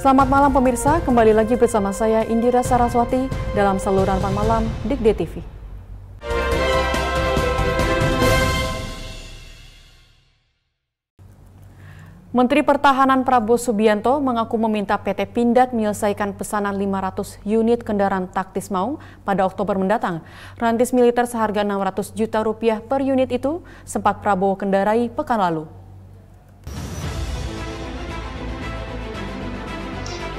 Selamat malam pemirsa, kembali lagi bersama saya Indira Saraswati dalam saluran malam Dikde TV. Menteri Pertahanan Prabowo Subianto mengaku meminta PT Pindad menyelesaikan pesanan 500 unit kendaraan taktis Maung pada Oktober mendatang. Rantis militer seharga 600 juta rupiah per unit itu sempat Prabowo kendarai pekan lalu.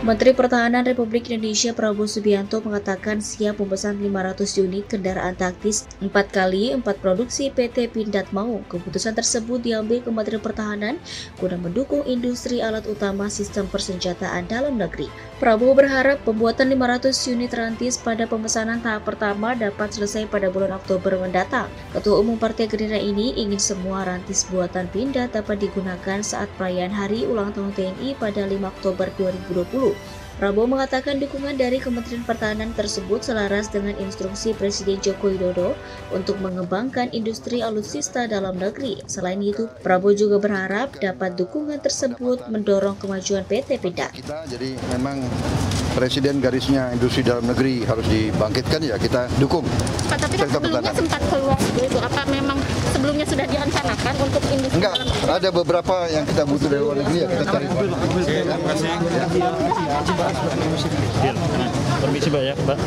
Menteri Pertahanan Republik Indonesia Prabowo Subianto mengatakan siap memesan 500 unit kendaraan taktis 4x4 produksi PT Pindad Maung. Keputusan tersebut diambil Kementerian Pertahanan guna mendukung industri alat utama sistem persenjataan dalam negeri. Prabowo berharap pembuatan 500 unit rantis pada pemesanan tahap pertama dapat selesai pada bulan Oktober mendatang. Ketua Umum Partai Gerindra ini ingin semua rantis buatan Pindad dapat digunakan saat perayaan Hari Ulang Tahun TNI pada 5 Oktober 2020. Prabowo mengatakan dukungan dari Kementerian Pertahanan tersebut selaras dengan instruksi Presiden Joko Widodo untuk mengembangkan industri alutsista dalam negeri. Selain itu, Prabowo juga berharap dapat dukungan tersebut mendorong kemajuan PT Pindad. Jadi memang Presiden garisnya industri dalam negeri harus dibangkitkan, ya kita dukung. Pak, tapi kan sebelumnya sempat keluar itu, apa memang sebelumnya sudah direncanakan untuk industri? Enggak, ada beberapa yang kita butuh dari luar negeri, ya kita cari. Terima kasih. Permisi Mbak ya, Mbak.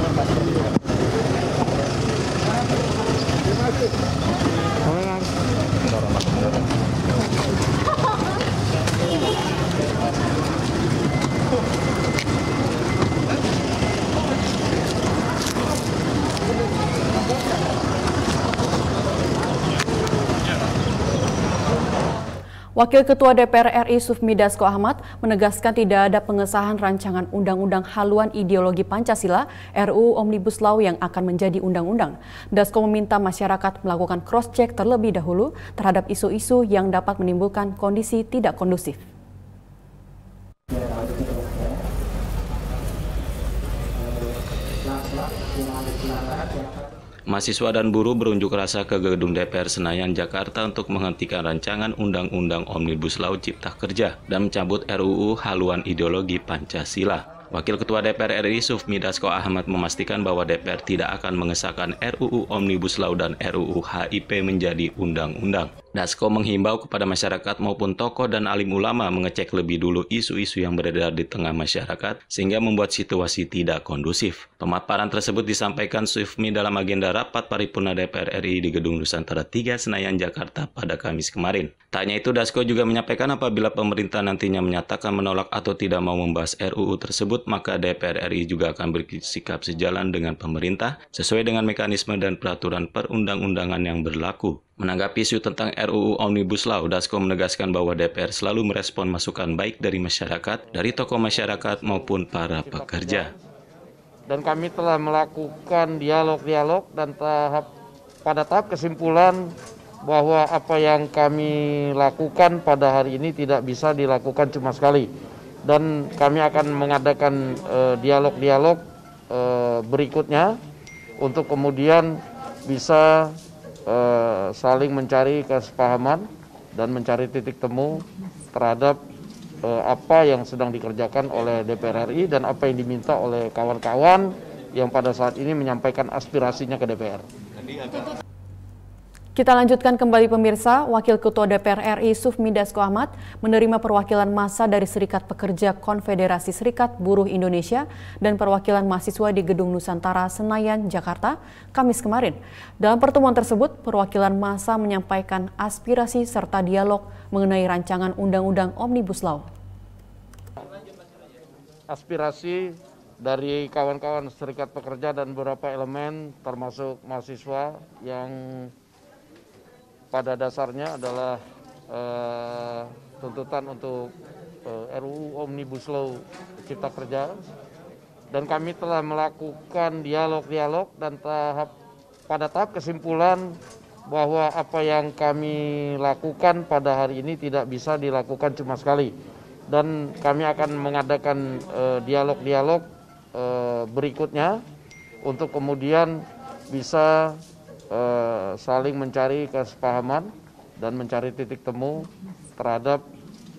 Wakil Ketua DPR RI Sufmi Dasko Ahmad menegaskan tidak ada pengesahan rancangan Undang-Undang Haluan Ideologi Pancasila RUU Omnibus Law yang akan menjadi undang-undang. Dasko meminta masyarakat melakukan cross-check terlebih dahulu terhadap isu-isu yang dapat menimbulkan kondisi tidak kondusif. Mahasiswa dan buruh berunjuk rasa ke gedung DPR Senayan, Jakarta untuk menghentikan rancangan Undang-Undang Omnibus Law Cipta Kerja dan mencabut RUU Haluan Ideologi Pancasila. Wakil Ketua DPR RI Sufmi Dasko Ahmad memastikan bahwa DPR tidak akan mengesahkan RUU Omnibus Law dan RUU HIP menjadi undang-undang. Dasko menghimbau kepada masyarakat maupun tokoh dan alim ulama mengecek lebih dulu isu-isu yang beredar di tengah masyarakat sehingga membuat situasi tidak kondusif. Pemaparan tersebut disampaikan Sufmi dalam agenda rapat paripurna DPR RI di Gedung Nusantara 3 Senayan, Jakarta pada Kamis kemarin. Tak hanya itu, Dasko juga menyampaikan apabila pemerintah nantinya menyatakan menolak atau tidak mau membahas RUU tersebut, maka DPR RI juga akan bersikap sejalan dengan pemerintah sesuai dengan mekanisme dan peraturan perundang-undangan yang berlaku. Menanggapi isu tentang RUU Omnibus Law, Dasko menegaskan bahwa DPR selalu merespon masukan baik dari masyarakat, dari tokoh masyarakat maupun para pekerja. Dan kami telah melakukan dialog-dialog dan pada tahap kesimpulan bahwa apa yang kami lakukan pada hari ini tidak bisa dilakukan cuma sekali. Dan kami akan mengadakan dialog-dialog berikutnya untuk kemudian bisa saling mencari kesepahaman dan mencari titik temu terhadap apa yang sedang dikerjakan oleh DPR RI dan apa yang diminta oleh kawan-kawan yang pada saat ini menyampaikan aspirasinya ke DPR. Kita lanjutkan kembali pemirsa, Wakil Ketua DPR RI Sufmi Dasko Ahmad menerima perwakilan massa dari Serikat Pekerja Konfederasi Serikat Buruh Indonesia dan perwakilan mahasiswa di Gedung Nusantara Senayan, Jakarta, Kamis kemarin. Dalam pertemuan tersebut, perwakilan massa menyampaikan aspirasi serta dialog mengenai rancangan Undang-Undang Omnibus Law. Aspirasi dari kawan-kawan Serikat Pekerja dan beberapa elemen termasuk mahasiswa yang pada dasarnya adalah tuntutan untuk RUU Omnibus Law Cipta Kerja, dan kami telah melakukan dialog-dialog dan pada tahap kesimpulan bahwa apa yang kami lakukan pada hari ini tidak bisa dilakukan cuma sekali, dan kami akan mengadakan dialog-dialog berikutnya untuk kemudian bisa saling mencari kesepahaman dan mencari titik temu terhadap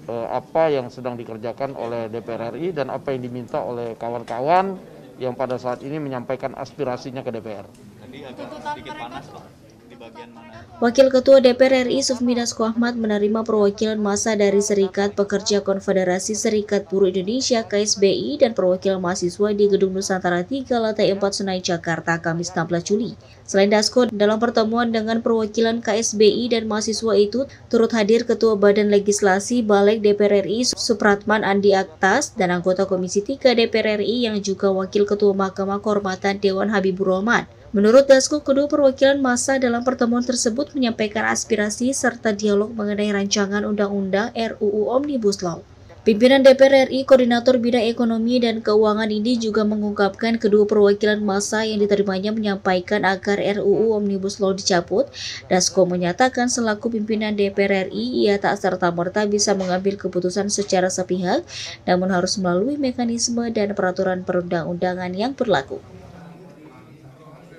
apa yang sedang dikerjakan oleh DPR RI dan apa yang diminta oleh kawan-kawan yang pada saat ini menyampaikan aspirasinya ke DPR. Tadi agak sedikit panas Pak, di bagian mana? Wakil Ketua DPR RI Sufmi Dasko Ahmad menerima perwakilan massa dari Serikat Pekerja Konfederasi Serikat Buruh Indonesia KSBI dan perwakilan mahasiswa di Gedung Nusantara 3 lantai 4 Senayan Jakarta Kamis 16 Juli. Selain Dasko, dalam pertemuan dengan perwakilan KSBI dan mahasiswa itu turut hadir Ketua Badan Legislasi Balik DPR RI Supratman Andi Aktas dan anggota Komisi 3 DPR RI yang juga Wakil Ketua Mahkamah Kehormatan Dewan Habibur Rahman. Menurut Dasko, kedua perwakilan massa dalam pertemuan tersebut menyampaikan aspirasi serta dialog mengenai rancangan undang-undang RUU Omnibus Law. Pimpinan DPR RI Koordinator Bidang Ekonomi dan Keuangan ini juga mengungkapkan kedua perwakilan massa yang diterimanya menyampaikan agar RUU Omnibus Law dicabut. Dasko menyatakan selaku pimpinan DPR RI, ia tak serta-merta bisa mengambil keputusan secara sepihak, namun harus melalui mekanisme dan peraturan perundang-undangan yang berlaku.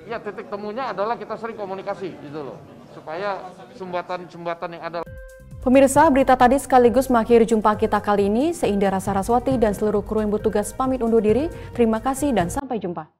Ya, titik temunya adalah kita sering komunikasi gitu loh, supaya sumbatan-sumbatan yang ada. Pemirsa, berita tadi sekaligus mengakhiri jumpa kita kali ini. Seindah Rasa Raswati dan seluruh kru yang bertugas pamit undur diri. Terima kasih dan sampai jumpa.